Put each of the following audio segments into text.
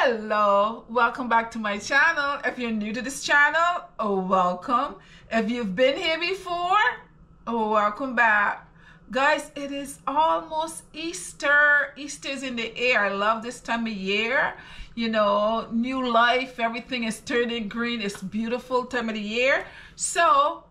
Hello, welcome back to my channel. If you're new to this channel, welcome. If you've been here before, welcome back. Guys, it is almost Easter. Easter's in the air. I love this time of year. You know, new life, everything is turning green. It's beautiful time of the year. So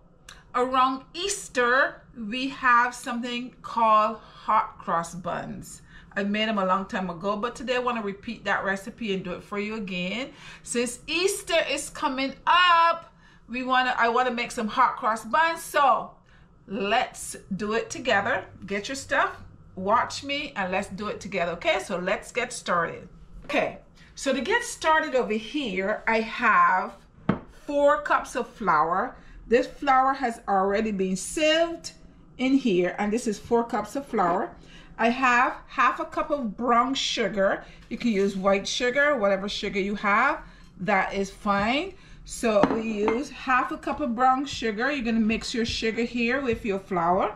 around Easter, we have something called Hot Cross Buns. I made them a long time ago, but today I want to repeat that recipe and do it for you again. Since Easter is coming up, I want to make some hot cross buns. So let's do it together. Get your stuff, watch me, and let's do it together. Okay, so let's get started. Okay, so to get started over here, I have 4 cups of flour. This flour has already been sieved in here, and this is 4 cups of flour. I have half a cup of brown sugar. You can use white sugar, whatever sugar you have, that is fine. So we use half a cup of brown sugar. You're gonna mix your sugar here with your flour.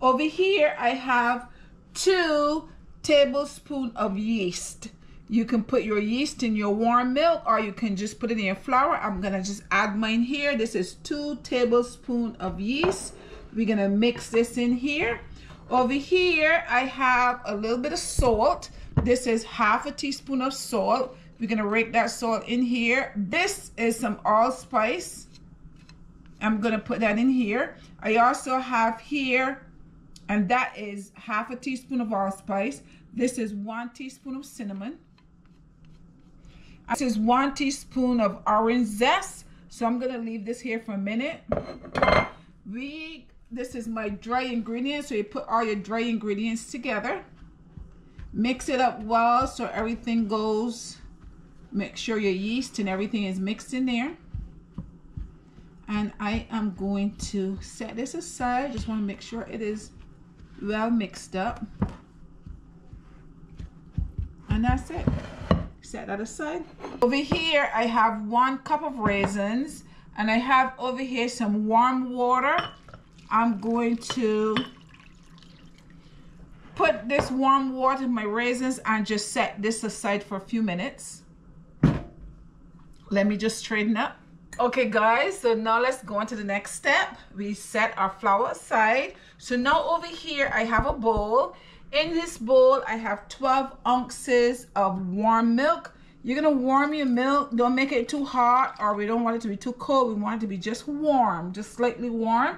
Over here, I have 2 tablespoons of yeast. You can put your yeast in your warm milk, or you can just put it in your flour. I'm gonna just add mine here. This is 2 tablespoons of yeast. We're gonna mix this in here. Over here, I have a little bit of salt. This is half a teaspoon of salt. We're gonna rake that salt in here. This is some allspice. I'm gonna put that in here. I also have here, and that is half a teaspoon of allspice. This is 1 teaspoon of cinnamon. This is 1 teaspoon of orange zest. So I'm gonna leave this here for a minute. This is my dry ingredients. So you put all your dry ingredients together. Mix it up well so everything goes. Make sure your yeast and everything is mixed in there. And I am going to set this aside. Just want to make sure it is well mixed up. And that's it. Set that aside. Over here, I have 1 cup of raisins. And I have over here some warm water. I'm going to put this warm water in my raisins and just set this aside for a few minutes. Let me just straighten up. Okay guys, so now let's go on to the next step. We set our flour aside. So now over here I have a bowl. In this bowl I have 12 ounces of warm milk. You're gonna warm your milk. Don't make it too hot, or we don't want it to be too cold. We want it to be just warm, just slightly warm.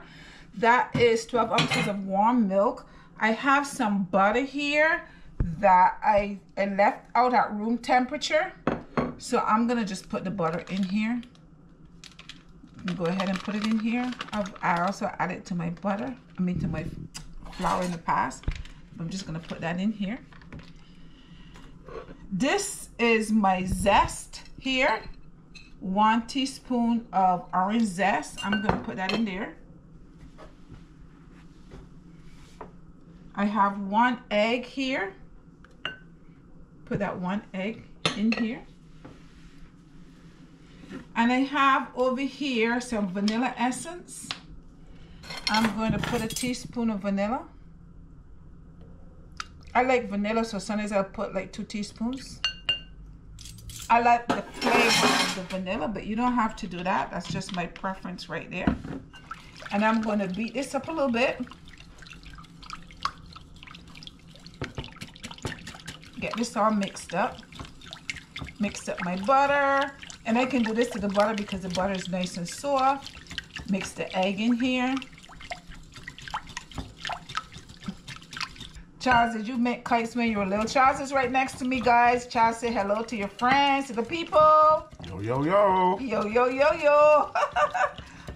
That is 12 ounces of warm milk. I have some butter here that I left out at room temperature. So I'm gonna just put the butter in here. Go ahead and put it in here. I also added to my butter, to my flour in the past. I'm just gonna put that in here. This is my zest here. 1 teaspoon of orange zest. I'm gonna put that in there. I have 1 egg here. Put that 1 egg in here. And I have over here some vanilla essence. I'm going to put a teaspoon of vanilla. I like vanilla, so sometimes I'll put like 2 teaspoons. I like the flavor of the vanilla, but you don't have to do that. That's just my preference right there. And I'm going to beat this up a little bit. Get this all mixed up. Mixed up my butter. And I can do this to the butter because the butter is nice and soft. Mix the egg in here. Charles, did you make kites when you were little? Charles is right next to me, guys. Charles, say hello to your friends, to the people. Yo, yo, yo. Yo, yo, yo, yo.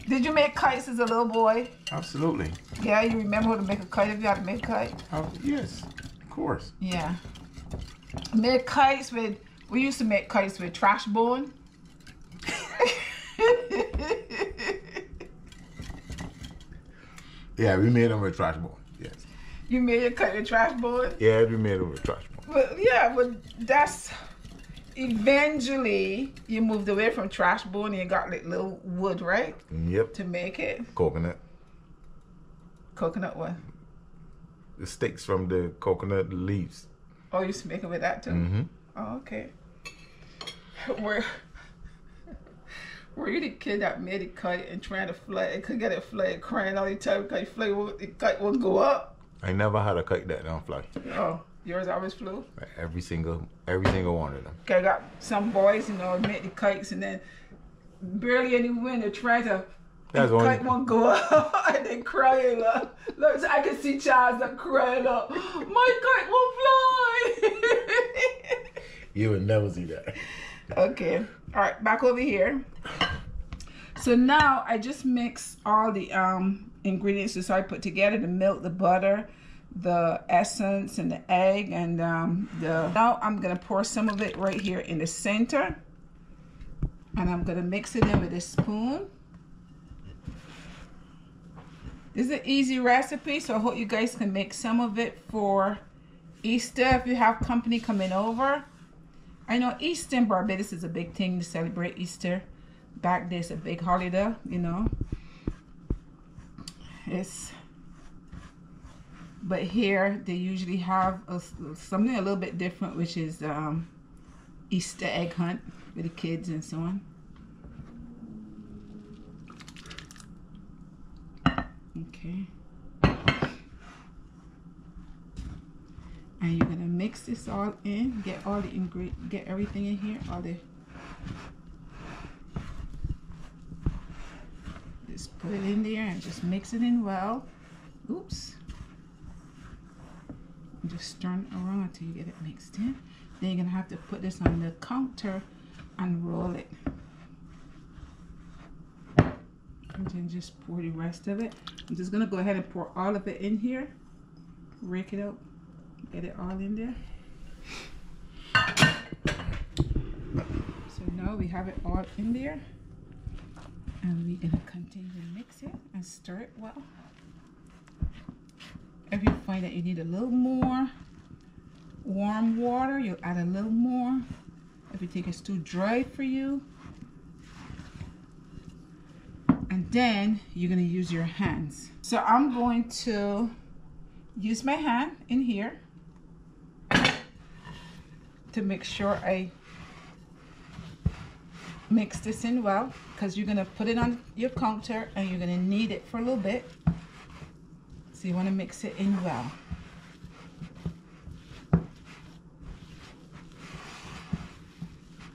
Did you make kites as a little boy? Absolutely. Yeah, you remember how to make a kite if you had to make a kite? Yes, of course. Yeah. Make kites with, we used to make kites with trash bone. Yeah, we made them with trash bone. Yes. You made your kite with trash bone? Yeah, we made them with trash bone. But yeah, but that's eventually you moved away from trash bone and you got like little wood, right? Yep. To make it. Coconut. Coconut what? The sticks from the coconut leaves. Oh, you used to make it with that too? Mm-hmm. Oh, okay. were you the kid that made a kite and trying to fly and couldn't get it fly, crying all the time because the kite wouldn't go up? I never had a kite that don't fly. Oh, yours always flew? Like every single one of them. Okay, I got some boys, you know, make the kites and then barely any wind. They try to, That's the only- kite won't go up and they crying. Look, so I can see Charles that crying up. My kite won't fly. You would never see that. Okay, all right, back over here. So now I just mix all the ingredients that I put together: the milk, the butter, the essence, and the egg, and now I'm gonna pour some of it right here in the center, and I'm gonna mix it in with a spoon. This is an easy recipe, so I hope you guys can make some of it for Easter if you have company coming over. I know Easter in Barbados is a big thing to celebrate Easter. Back there's a big holiday, you know. But here they usually have something a little bit different, which is Easter egg hunt with the kids and so on. Okay. And you're gonna mix this all in, get all the ingredients, get everything in here, just put it in there and just mix it in well. Oops. Just turn it around until you get it mixed in. Then you're gonna have to put this on the counter and roll it. And then just pour the rest of it. I'm just gonna go ahead and pour all of it in here. Rake it out. Get it all in there. So now we have it all in there. And we're gonna continue to mix it and stir it well. If you find that you need a little more warm water, you'll add a little more. If you think it's too dry for you, and then you're gonna use your hands. So I'm going to use my hand in here to make sure I mix this in well, because you're gonna put it on your counter and you're gonna knead it for a little bit. So you want to mix it in well.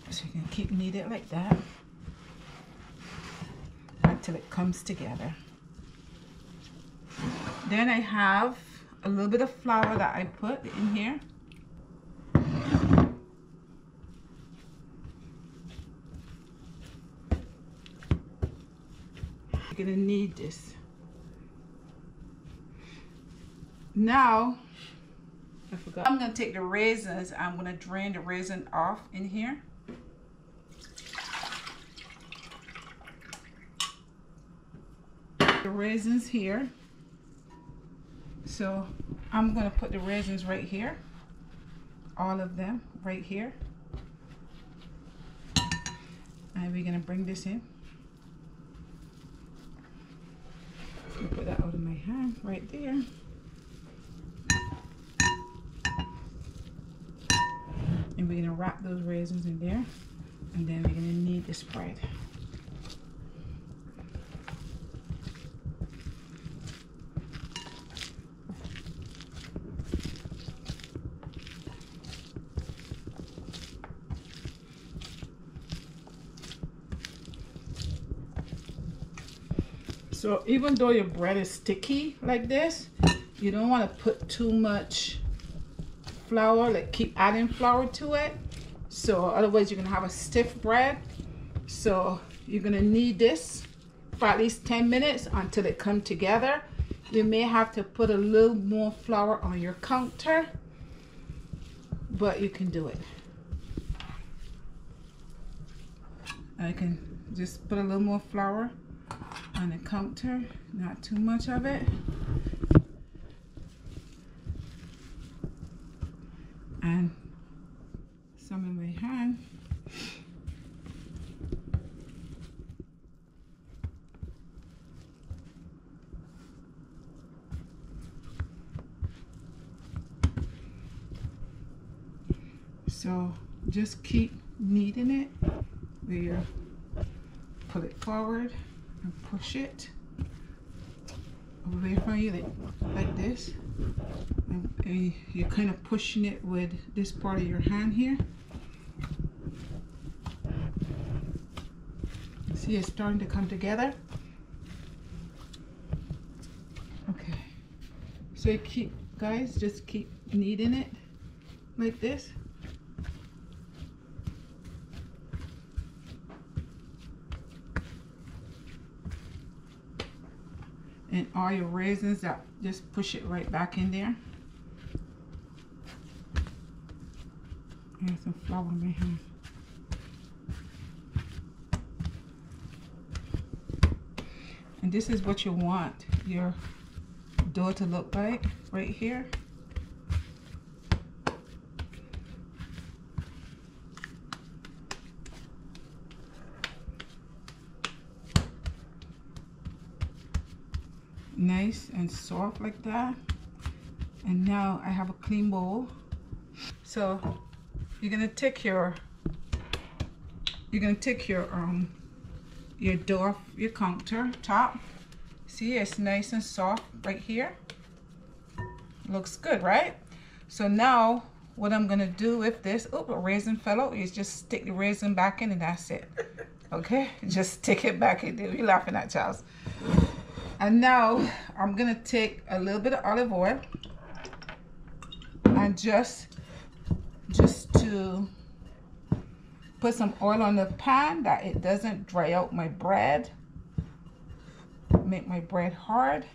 So you can keep kneading it like that until it comes together. Then I have a little bit of flour that I put in here. You're gonna knead this. Now, I forgot. I'm gonna take the raisins. I'm gonna drain the raisin off in here. The raisins here. So I'm gonna put the raisins right here. All of them right here. And we're gonna bring this in. Put that out of my hand right there. And we're gonna wrap those raisins in there, and then we're gonna knead the spread. So even though your bread is sticky like this, you don't want to put too much flour, like keep adding flour to it. So otherwise you're gonna have a stiff bread. So you're gonna knead this for at least 10 minutes until it comes together. You may have to put a little more flour on your counter, but you can do it. I can just put a little more flour on the counter, not too much of it. And some in my hand. So just keep kneading it, where you pull it forward and push it away from you like this. And you're kind of pushing it with this part of your hand here. See, it's starting to come together. Okay, so you keep, guys, just keep kneading it like this. And all your raisins, that just push it right back in there. I have some flour in my hand. And this is what you want your dough to look like right here. Nice and soft like that. And now I have a clean bowl. So you're gonna take your dough off your countertop. See, it's nice and soft right here. Looks good, right? So now what I'm gonna do with this, oh, a raisin fell out, is just stick the raisin back in and that's it. Okay, just stick it back in there. You're laughing at Charles. And now I'm gonna take a little bit of olive oil and just to put some oil on the pan that it doesn't dry out my bread, make my bread hard.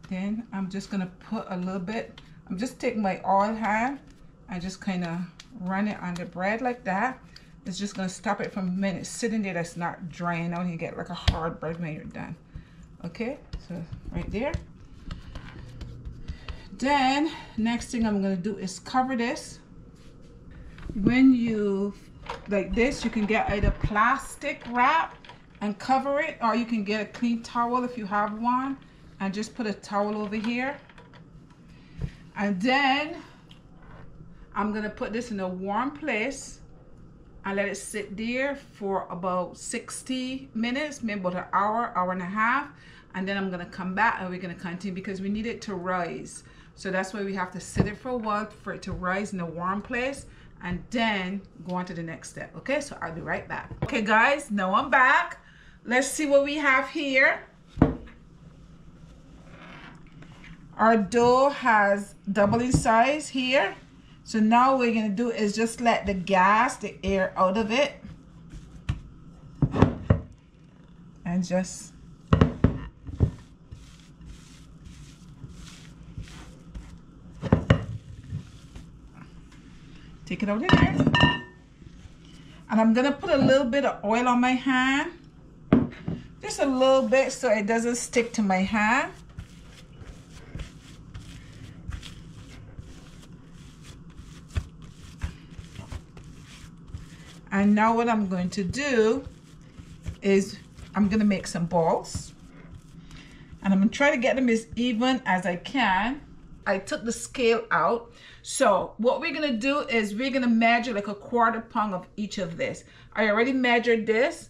Then I'm just gonna put a little bit, I'm just taking my oil hand and just kind of run it on the bread like that. It's just gonna stop it from a minute sitting there that's not drying out and you get like a hard bread when you're done. Okay, so right there. Then next thing I'm gonna do is cover this. When you like this, you can get either plastic wrap and cover it, or you can get a clean towel if you have one and just put a towel over here. And then I'm gonna put this in a warm place and let it sit there for about 60 minutes, maybe about an hour, hour and a half. And then I'm gonna come back and we're gonna continue because we need it to rise. So that's why we have to sit it for a while for it to rise in a warm place and then go on to the next step. Okay, so I'll be right back. Okay guys, now I'm back. Let's see what we have here. Our dough has double in size here. So now what we're gonna do is just let the gas, the air out of it. And just take it out of there. And I'm gonna put a little bit of oil on my hand. Just a little bit so it doesn't stick to my hand. And now what I'm going to do is I'm gonna make some balls. And I'm gonna try to get them as even as I can. I took the scale out. So what we're gonna do is we're gonna measure like a 1/4 pound of each of this. I already measured this,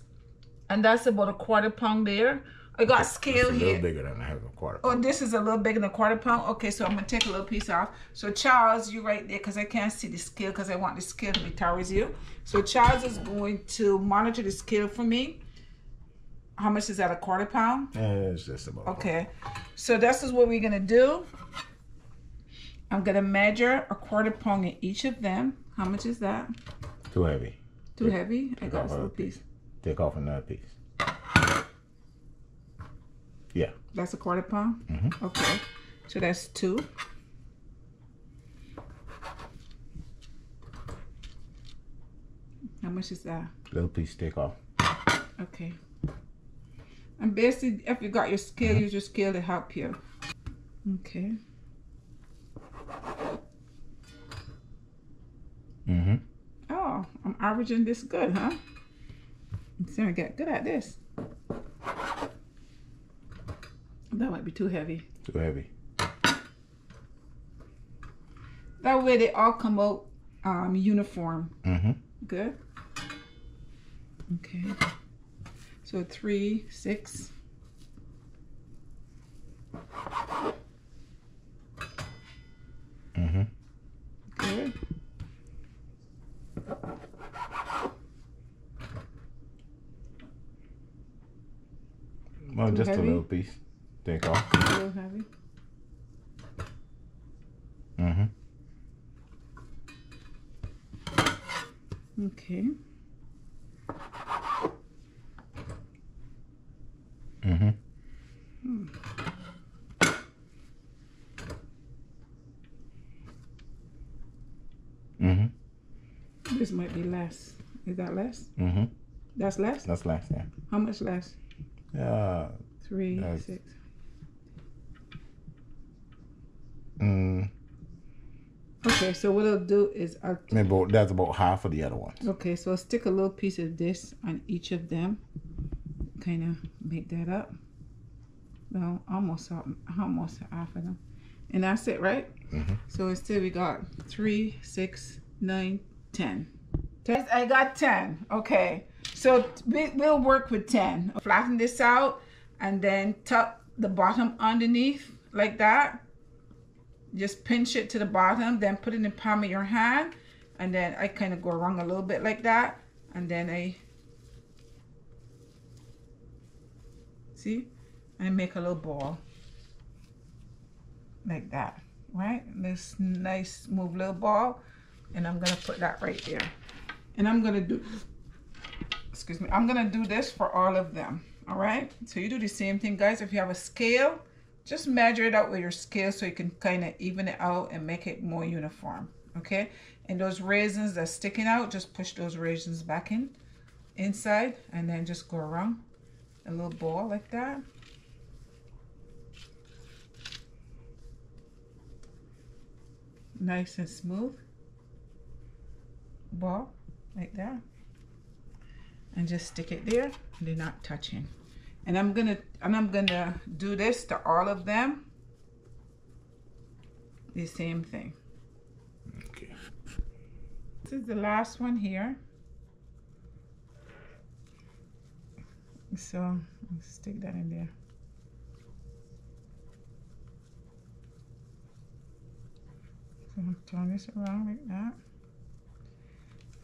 and that's about a 1/4 pound there. I got scale here. A little bigger than I have a 1/4 pound. Oh, this is a little bigger than a 1/4 pound. Okay, so I'm gonna take a little piece off. So Charles, you right there, because I can't see the scale because I want the scale to be towards you. So Charles is going to monitor the scale for me. How much is that, a 1/4 pound? It's just about. Okay, so this is what we're gonna do. I'm gonna measure a 1/4 pound in each of them. How much is that? Too heavy. Too heavy? I got a little piece. Take off another piece. Yeah. That's a 1/4 pound? Mm-hmm. Okay, so that's 2. How much is that? Little piece take off. Okay. And basically, if you got your scale, use your scale to help you. Okay. Mm-hmm. Oh, I'm averaging this good, huh? I'm starting to get good at this. That might be too heavy. Too heavy. That way they all come out uniform. Mm-hmm. Good. Okay. So 3, 6. Mm-hmm. Good. Well, Too just heavy? a little piece. Take off. A little heavy. Mm-hmm. Okay. Mm-hmm. Mm-hmm. This might be less. Is that less? Mm-hmm. That's less? That's less, yeah. How much less? 3, That's- 6. Okay, so what I'll do is that's about half of the other ones. okay, so I'll stick a little piece of this on each of them. Kind of make that up. Well, almost half of them. And that's it, right? Mm-hmm. So instead we got 3, 6, 9, 10. I got 10. Okay. So we'll work with 10. Flatten this out and then tuck the bottom underneath like that. Just pinch it to the bottom, then put it in the palm of your hand, and then I kind of go around a little bit like that, and then I see, and I make a little ball like that, right? This nice smooth little ball, and I'm gonna put that right there, and I'm gonna do, excuse me, I'm gonna do this for all of them. All right, so you do the same thing, guys. If you have a scale, just measure it out with your scale so you can kind of even it out and make it more uniform. Okay, and those raisins that's sticking out, just push those raisins back inside, and then just go around a little ball like that. Nice and smooth ball like that, and just stick it there. They're not touching. And I'm gonna do this to all of them. The same thing. Okay. This is the last one here. So I'll stick that in there. So I'll turn this around like that.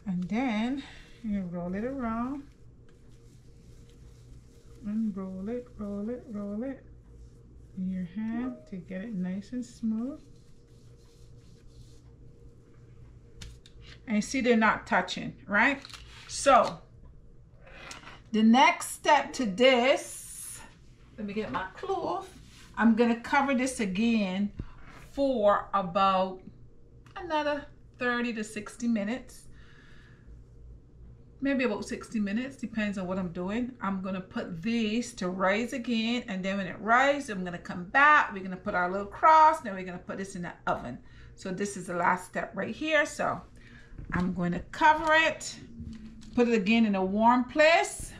And then you roll it around. And roll it in your hand to get it nice and smooth. And you see they're not touching, right? So the next step to this, let me get my cloth. I'm gonna cover this again for about another 30 to 60 minutes. Maybe about 60 minutes, depends on what I'm doing. I'm gonna put these to rise again, and then when it rises, I'm gonna come back. We're gonna put our little cross, then we're gonna put this in the oven. So this is the last step right here. So I'm going to cover it, put it again in a warm place,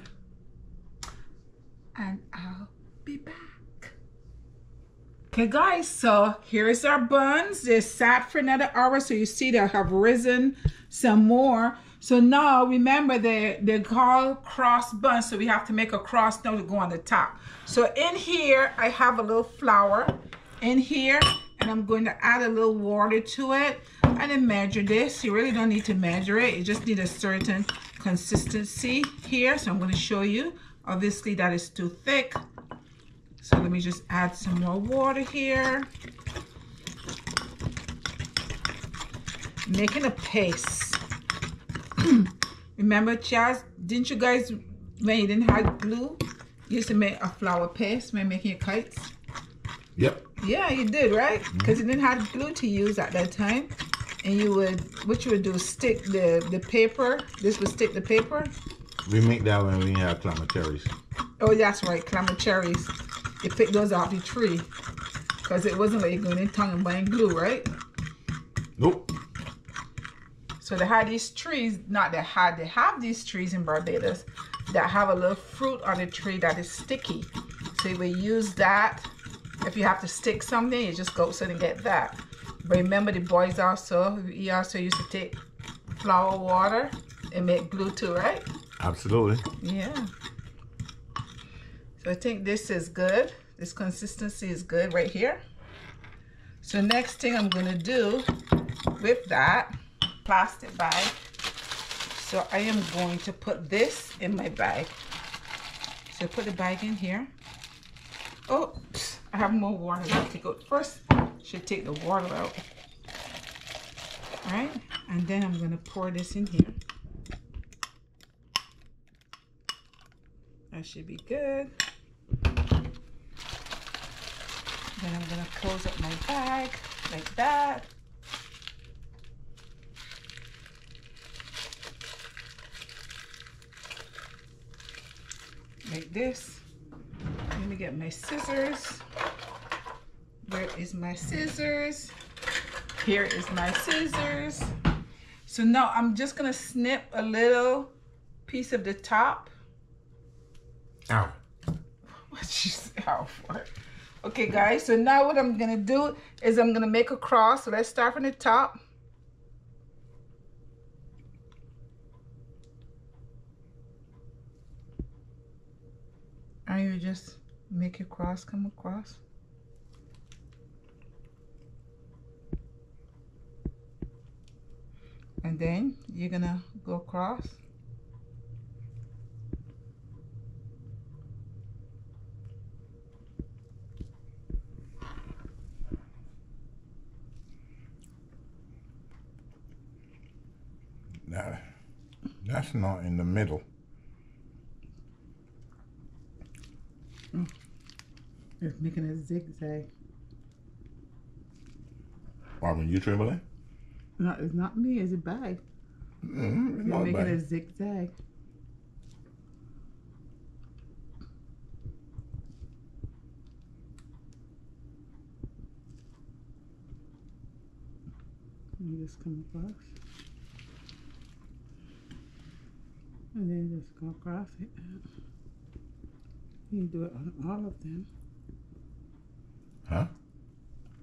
and I'll be back. Okay guys, so here's our buns. They sat for another hour, so you see they have risen some more. So now remember they're called cross buns, so we have to make a cross now to go on the top. So in here I have a little flour in here, and I'm going to add a little water to it. I didn't measure this. You really don't need to measure it. You just need a certain consistency here. So I'm going to show you. Obviously that is too thick. So let me just add some more water here. Making a paste. Remember, Chaz, didn't you guys, when you didn't have glue, you used to make a flour paste when making your kites? Yep. Yeah, you did, right? Because you didn't have glue to use at that time. And you would, what you would do, stick the paper. This would stick the paper. We make that when we have clamor cherries. Oh, that's right, clamor cherries. You pick those off the tree. Because it wasn't like you're going in town and buying glue, right? Nope. So they had these trees, they have these trees in Barbados that have a little fruit on the tree that is sticky. So you would use that. If you have to stick something, you just go outside and get that. But remember, the boys also, he also used to take flour water and make glue too, right? Absolutely. Yeah. So I think this is good. This consistency is good right here. So next thing I'm gonna do with that plastic bag. So I am going to put this in my bag. So put the bag in here. Oh, I have more water. I have to take out first. Should take the water out. All right, and then I'm gonna pour this in here. That should be good. Then I'm gonna close up my bag like that. Like this. Let me get my scissors. Where is my scissors? Here is my scissors. So now I'm just gonna snip a little piece of the top. Ow. What you say ow for? Okay guys, so now what I'm gonna do is I'm gonna make a cross. So let's start from the top. And you just make your cross come across. And then you're gonna go across. Now, that's not in the middle. It's making a zigzag. Marvin, you trembling? No, it's not me, it's a bag. It's You're not making bad. a zigzag. You just come across. And then just go across it. You do it on all of them. Huh?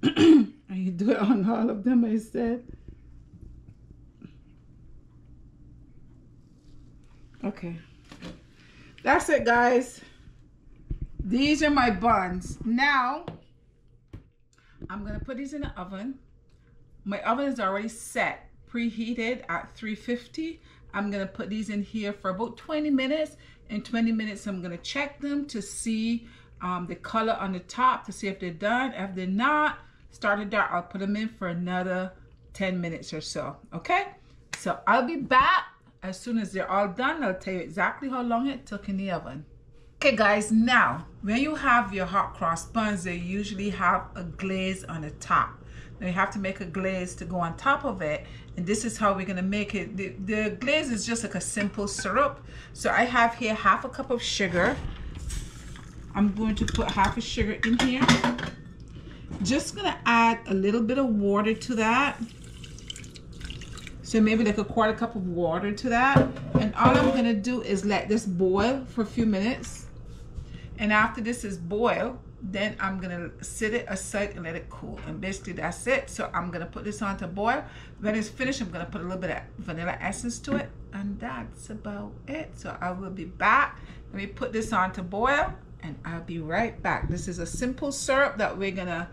And you do it on all of them, I said. Okay. That's it, guys. These are my buns. Now, I'm going to put these in the oven. My oven is already set, preheated at 350. I'm going to put these in here for about 20 minutes. In 20 minutes, I'm going to check them to see the color on the top to see if they're done. If they're not, started dark, I'll put them in for another 10 minutes or so. Okay? So I'll be back as soon as they're all done. I'll tell you exactly how long it took in the oven. Okay guys, now when you have your hot cross buns, they usually have a glaze on the top. Now you have to make a glaze to go on top of it, and this is how we're gonna make it. The glaze is just like a simple syrup. So I have here half a cup of sugar. I'm going to put half a sugar in here. Just gonna add a little bit of water to that. So maybe like a quarter cup of water to that. And all I'm gonna do is let this boil for a few minutes. And after this is boiled, then I'm gonna sit it aside and let it cool. And basically that's it. So I'm gonna put this on to boil. When it's finished, I'm gonna put a little bit of vanilla essence to it. And that's about it. So I will be back. Let me put this on to boil and I'll be right back. This is a simple syrup that we're gonna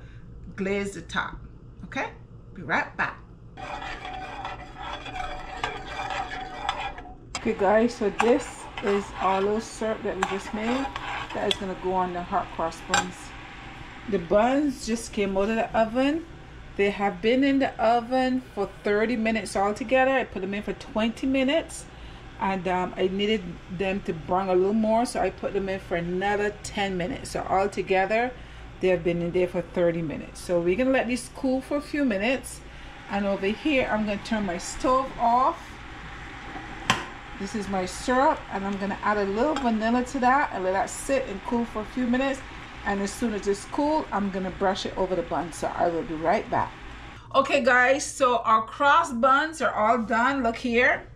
glaze the top. Okay? Be right back. Okay guys, so this is all those syrup that we just made. That is gonna go on the hot cross buns. The buns just came out of the oven. They have been in the oven for 30 minutes altogether. I put them in for 20 minutes. And I needed them to burn a little more, so I put them in for another 10 minutes. So altogether, they have been in there for 30 minutes. So we're gonna let these cool for a few minutes. And over here, I'm gonna turn my stove off. This is my syrup, and I'm gonna add a little vanilla to that and let that sit and cool for a few minutes. And as soon as it's cool, I'm gonna brush it over the bun. So I will be right back. Okay guys, so our cross buns are all done. Look here,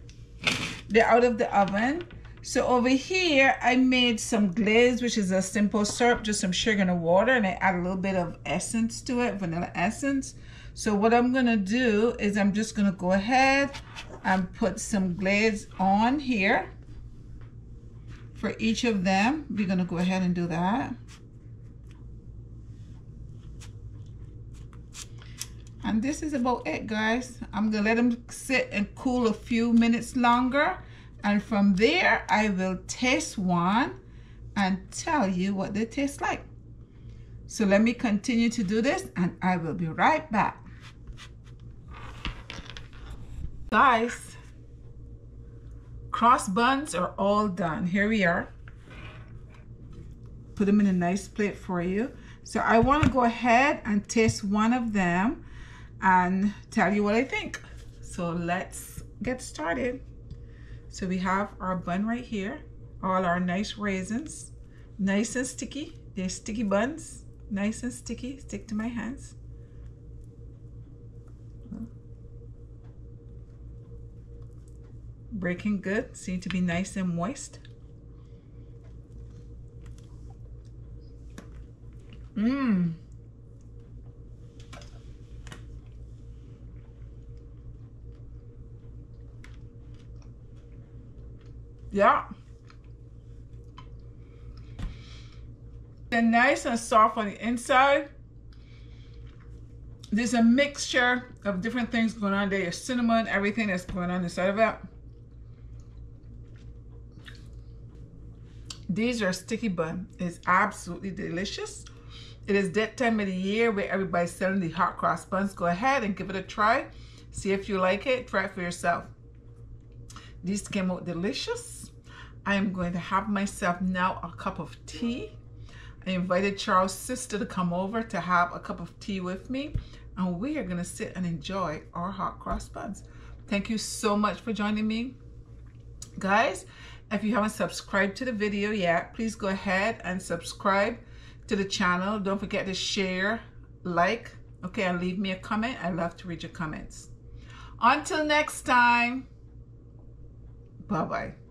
they're out of the oven. So over here, I made some glaze, which is a simple syrup, just some sugar and water, and I add a little bit of essence to it, vanilla essence. So what I'm gonna do is I'm just gonna go ahead and put some glaze on here. for each of them. We're going to go ahead and do that. And this is about it, guys. I'm going to let them sit and cool a few minutes longer. And from there, I will taste one and tell you what they taste like. So let me continue to do this and I will be right back. Guys, cross buns are all done. Here we are. Put them in a nice plate for you. So I want to go ahead and taste one of them and tell you what I think. So let's get started. So we have our bun right here, all our nice raisins, nice and sticky. They're sticky buns, nice and sticky, stick to my hands. Breaking good, seem to be nice and moist. Mmm. Yeah. They're nice and soft on the inside. There's a mixture of different things going on there. Cinnamon, everything that's going on inside of it. These are sticky bun. It's absolutely delicious. It is that time of the year where everybody's selling the hot cross buns. Go ahead and give it a try. See if you like it. Try it for yourself. These came out delicious. I am going to have myself now a cup of tea. I invited Charles' sister to come over to have a cup of tea with me. And we are going to sit and enjoy our hot cross buns. Thank you so much for joining me. Guys, if you haven't subscribed to the video yet, please go ahead and subscribe to the channel. Don't forget to share, like, okay, and leave me a comment. I love to read your comments. Until next time, bye-bye.